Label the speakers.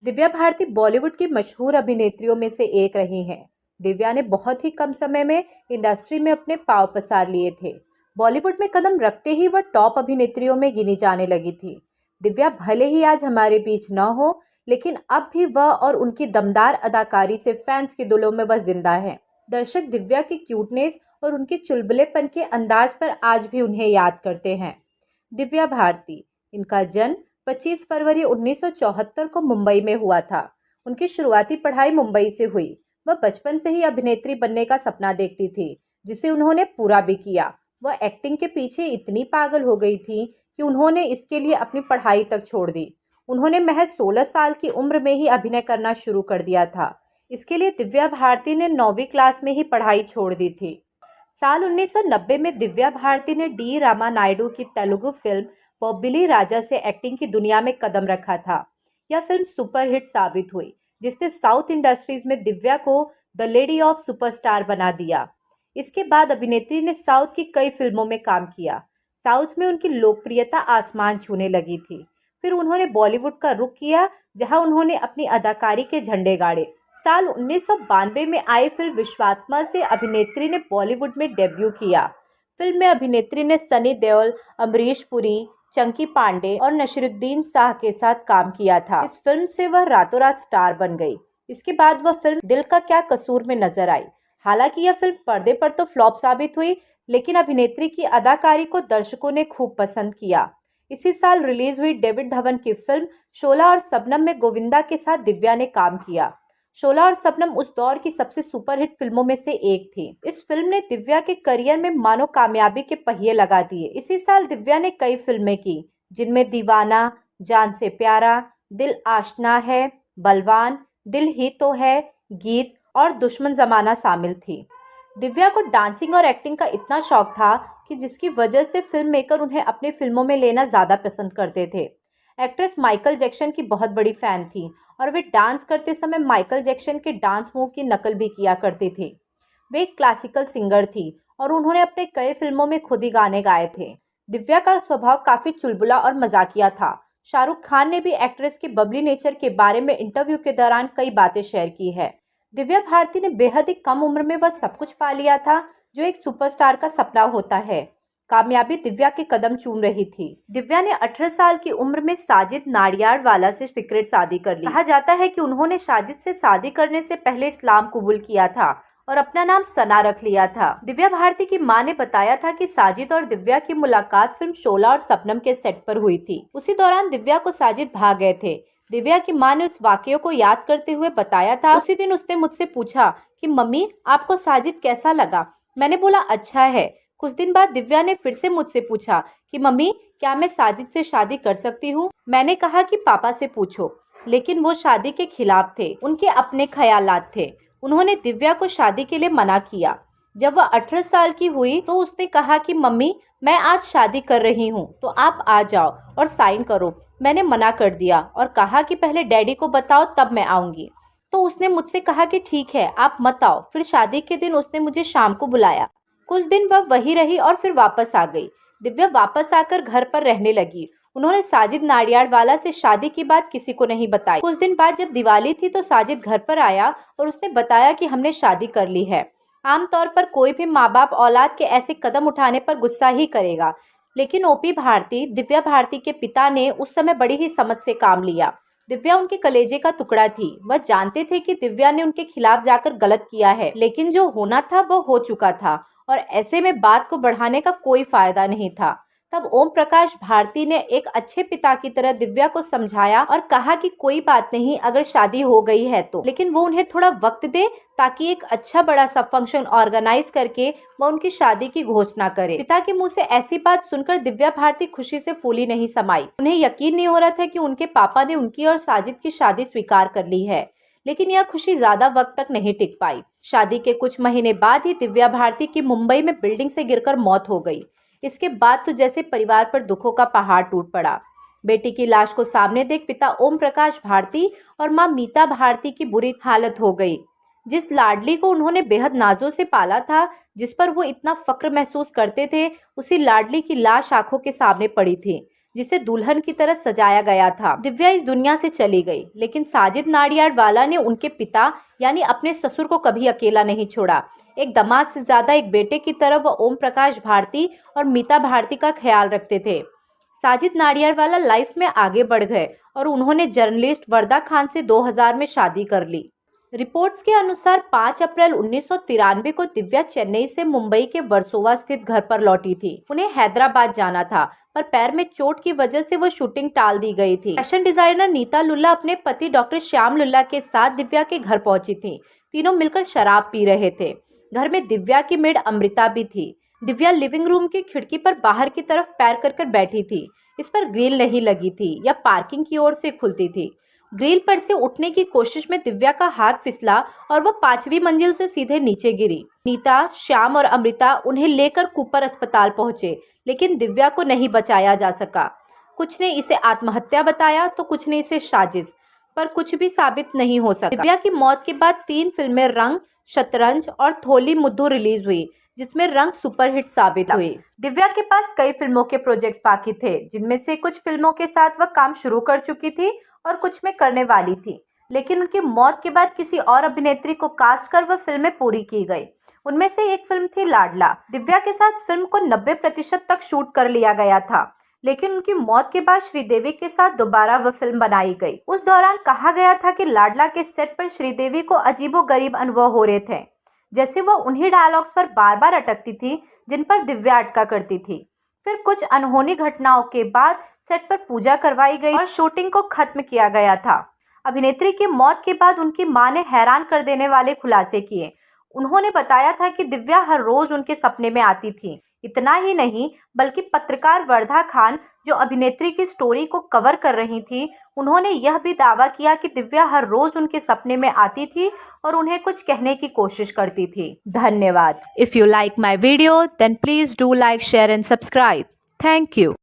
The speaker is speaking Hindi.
Speaker 1: दिव्या भारती बॉलीवुड की मशहूर अभिनेत्रियों में से एक रही हैं। दिव्या ने बहुत ही कम समय में इंडस्ट्री में अपने पांव पसार लिए थे। बॉलीवुड में कदम रखते ही वह टॉप अभिनेत्रियों में गिनी जाने लगी थी। दिव्या भले ही आज हमारे बीच न हो, लेकिन अब भी वह और उनकी दमदार अदाकारी से फैंस के दिलों में वह जिंदा है। दर्शक दिव्या की क्यूटनेस और उनके चुलबुलेपन के अंदाज पर आज भी उन्हें याद करते हैं। दिव्या भारती, इनका जन्म 25 फरवरी 1974 को मुंबई में हुआ था। उनकी शुरुआती पढ़ाई मुंबई से हुई। वह बचपन से ही अभिनेत्री बनने का सपना देखती थी, जिसे उन्होंने पूरा भी किया। वह एक्टिंग के पीछे इतनी पागल हो गई थी कि उन्होंने इसके लिए अपनी पढ़ाई तक छोड़ दी। उन्होंने महज 16 साल की उम्र में ही अभिनय करना शुरू कर दिया था। इसके लिए दिव्या भारती ने 9वीं क्लास में ही पढ़ाई छोड़ दी थी। साल 1990 में दिव्या भारती ने डी रामा नायडू की तेलुगु फिल्म बॉबिली राजा से एक्टिंग की दुनिया में कदम रखा था। यह फिल्म सुपरहिट साबित हुई, जिसने साउथ इंडस्ट्रीज में दिव्या को द लेडी ऑफ सुपरस्टार बना दिया। इसके बाद अभिनेत्री ने साउथ की कई फिल्मों में काम किया। साउथ में उनकी लोकप्रियता आसमान छूने लगी थी। फिर उन्होंने बॉलीवुड का रुख किया, जहां उन्होंने अपनी अदाकारी के झंडे गाड़े। साल 1992 में आई फिल्म विश्वात्मा से अभिनेत्री ने बॉलीवुड में डेब्यू किया। फिल्म में अभिनेत्री ने सनी देओल, अमरीश पुरी, चंकी पांडे और नसीरुद्दीन शाह के साथ काम किया था। इस फिल्म से वह रातों रात स्टार बन गई। इसके बाद वह फिल्म दिल का क्या कसूर में नजर आई। हालांकि यह फिल्म पर्दे पर तो फ्लॉप साबित हुई, लेकिन अभिनेत्री की अदाकारी को दर्शकों ने खूब पसंद किया। इसी साल रिलीज हुई डेविड धवन की फिल्म शोला और शबनम में गोविंदा के साथ दिव्या ने काम किया। शोला और शबनम उस दौर की सबसे सुपरहिट फिल्मों में से एक थी। इस फिल्म ने दिव्या के करियर में मानो कामयाबी के पहिए लगा दिए। इसी साल दिव्या ने कई फिल्में की, जिनमें दीवाना, जान से प्यारा, दिल आशना है, बलवान, दिल ही तो है, गीत और दुश्मन जमाना शामिल थी। दिव्या को डांसिंग और एक्टिंग का इतना शौक था कि जिसकी वजह से फिल्म मेकर उन्हें अपनी फिल्मों में लेना ज़्यादा पसंद करते थे। एक्ट्रेस माइकल जैक्सन की बहुत बड़ी फ़ैन थी और वे डांस करते समय माइकल जैक्सन के डांस मूव की नकल भी किया करती थी। वे एक क्लासिकल सिंगर थी और उन्होंने अपने कई फिल्मों में खुद ही गाने गाए थे। दिव्या का स्वभाव काफ़ी चुलबुला और मजाकिया था। शाहरुख खान ने भी एक्ट्रेस के बबली नेचर के बारे में इंटरव्यू के दौरान कई बातें शेयर की है। दिव्या भारती ने बेहद ही कम उम्र में वह सब कुछ पा लिया था जो एक सुपरस्टार का सपना होता है। कामयाबी दिव्या के कदम चूम रही थी। दिव्या ने 18 साल की उम्र में साजिद नाडियाडवाला से सीक्रेट शादी कर ली। कहा जाता है कि उन्होंने साजिद से शादी करने से पहले इस्लाम कबूल किया था और अपना नाम सना रख लिया था। दिव्या भारती की मां ने बताया था कि साजिद और दिव्या की मुलाकात फिल्म शोला और शबनम के सेट पर हुई थी। उसी दौरान दिव्या को साजिद भाग गए थे। दिव्या की मां ने उस वाकये को याद करते हुए बताया था, उसी दिन उसने मुझसे पूछा कि मम्मी आपको साजिद कैसा लगा। मैंने बोला अच्छा है। कुछ दिन बाद दिव्या ने फिर से मुझसे पूछा कि मम्मी क्या मैं साजिद से शादी कर सकती हूँ। मैंने कहा कि पापा से पूछो, लेकिन वो शादी के खिलाफ थे। उनके अपने ख्यालात थे। उन्होंने दिव्या को शादी के लिए मना किया। जब वह 18 साल की हुई तो उसने कहा कि मम्मी मैं आज शादी कर रही हूँ, तो आप आ जाओ और साइन करो। मैंने मना कर दिया और कहा कि पहले डैडी को बताओ तब मैं आऊँगी। तो उसने मुझसे कहा कि ठीक है आप मत आओ। फिर शादी के दिन उसने मुझे शाम को बुलाया। कुछ दिन वह वहीं रही और फिर वापस आ गई। दिव्या वापस आकर घर पर रहने लगी। उन्होंने साजिद नाडियाडवाला से शादी की बात किसी को नहीं बताई। कुछ दिन बाद जब दिवाली थी तो साजिद घर पर आया और उसने बताया कि हमने शादी कर ली है। आमतौर पर कोई भी माँ बाप औलाद के ऐसे कदम उठाने पर गुस्सा ही करेगा, लेकिन ओपी भारती, दिव्या भारती के पिता ने उस समय बड़ी ही समझ से काम लिया। दिव्या उनके कलेजे का टुकड़ा थी। वह जानते थे कि दिव्या ने उनके खिलाफ जाकर गलत किया है, लेकिन जो होना था वो हो चुका था और ऐसे में बात को बढ़ाने का कोई फायदा नहीं था। तब ओम प्रकाश भारती ने एक अच्छे पिता की तरह दिव्या को समझाया और कहा कि कोई बात नहीं अगर शादी हो गई है तो, लेकिन वो उन्हें थोड़ा वक्त दे ताकि एक अच्छा बड़ा सा फंक्शन ऑर्गेनाइज करके वह उनकी शादी की घोषणा करे। पिता के मुंह से ऐसी बात सुनकर दिव्या भारती खुशी से फूली नहीं समाई। उन्हें यकीन नहीं हो रहा था कि उनके पापा ने उनकी और साजिद की शादी स्वीकार कर ली है, लेकिन यह खुशी ज्यादा वक्त तक नहीं टिक पाई। शादी के कुछ महीने बाद ही दिव्या भारती की मुंबई में बिल्डिंग से गिरकर मौत हो गई। इसके बाद तो जैसे परिवार पर दुखों का पहाड़ टूट पड़ा। बेटी की लाश को सामने देख पिता ओम प्रकाश भारती और मां मीता भारती की बुरी हालत हो गई। जिस लाडली को उन्होंने बेहद नाजों से पाला था, जिस पर वो इतना फक्र महसूस करते थे, उसी लाडली की लाश आंखों के सामने पड़ी थी। जिसे दुल्हन की तरह सजाया गया था। दिव्या इस दुनिया से चली गई, लेकिन साजिद नाडियाडवाला ने उनके पिता यानी अपने ससुर को कभी अकेला नहीं छोड़ा। एक दामाद से ज्यादा एक बेटे की तरह वह ओम प्रकाश भारती और मीता भारती का ख्याल रखते थे। साजिद नाडियाडवाला लाइफ में आगे बढ़ गए और उन्होंने जर्नलिस्ट वर्दा खान से 2000 में शादी कर ली। रिपोर्ट्स के अनुसार 5 अप्रैल 1993 को दिव्या चेन्नई से मुंबई के वर्सोवा स्थित घर पर लौटी थी। उन्हें हैदराबाद जाना था, पर पैर में चोट की वजह से वो शूटिंग टाल दी गई थी। फैशन डिजाइनर नीता लुल्ला अपने पति डॉक्टर श्याम लुल्ला के साथ दिव्या के घर पहुंची थी। तीनों मिलकर शराब पी रहे थे। घर में दिव्या की मेड अमृता भी थी। दिव्या लिविंग रूम की खिड़की पर बाहर की तरफ पैर कर बैठी थी। इस पर ग्रिल नहीं लगी थी या पार्किंग की ओर से खुलती थी। ग्रिल पर से उठने की कोशिश में दिव्या का हाथ फिसला और वह 5वीं मंजिल से सीधे नीचे गिरी। नीता, श्याम और अमृता उन्हें लेकर कूपर अस्पताल पहुंचे, लेकिन दिव्या को नहीं बचाया जा सका। कुछ ने इसे आत्महत्या बताया तो कुछ ने इसे साजिश, पर कुछ भी साबित नहीं हो सका। दिव्या की मौत के बाद 3 फिल्में रंग, शतरंज और थोली मुद्दू रिलीज हुई, जिसमें रंग सुपरहिट साबित हुई। दिव्या के पास कई फिल्मों के प्रोजेक्ट्स बाकी थे, जिनमें से कुछ फिल्मों के साथ वह काम शुरू कर चुकी थी और कुछ में करने वाली थी, लेकिन उनकी मौत के बाद किसी और अभिनेत्री को कास्ट कर वह फिल्में पूरी की गई। उनमें से एक फिल्म थी लाडला। दिव्या के साथ फिल्म को 90% तक शूट कर लिया गया था, लेकिन उनकी मौत के बाद श्रीदेवी के साथ दोबारा वह फिल्म बनाई गई। उस दौरान कहा गया था कि लाडला के सेट पर श्रीदेवी को अजीबोगरीब अनुभव हो रहे थे, जैसे वह उन्हीं डायलॉग्स पर बार बार अटकती थी जिन पर दिव्या अटका करती थी। फिर कुछ अनहोनी घटनाओं के बाद सेट पर पूजा करवाई गई और शूटिंग को खत्म किया गया था। अभिनेत्री की मौत के बाद उनकी मां ने हैरान कर देने वाले खुलासे किए। उन्होंने बताया था कि दिव्या हर रोज उनके सपने में आती थी। इतना ही नहीं, बल्कि पत्रकार वर्धा खान, जो अभिनेत्री की स्टोरी को कवर कर रही थी, उन्होंने यह भी दावा किया कि दिव्या हर रोज उनके सपने में आती थी और उन्हें कुछ कहने की कोशिश करती थी। धन्यवाद। If you like my video then please do like, share and subscribe. Thank you.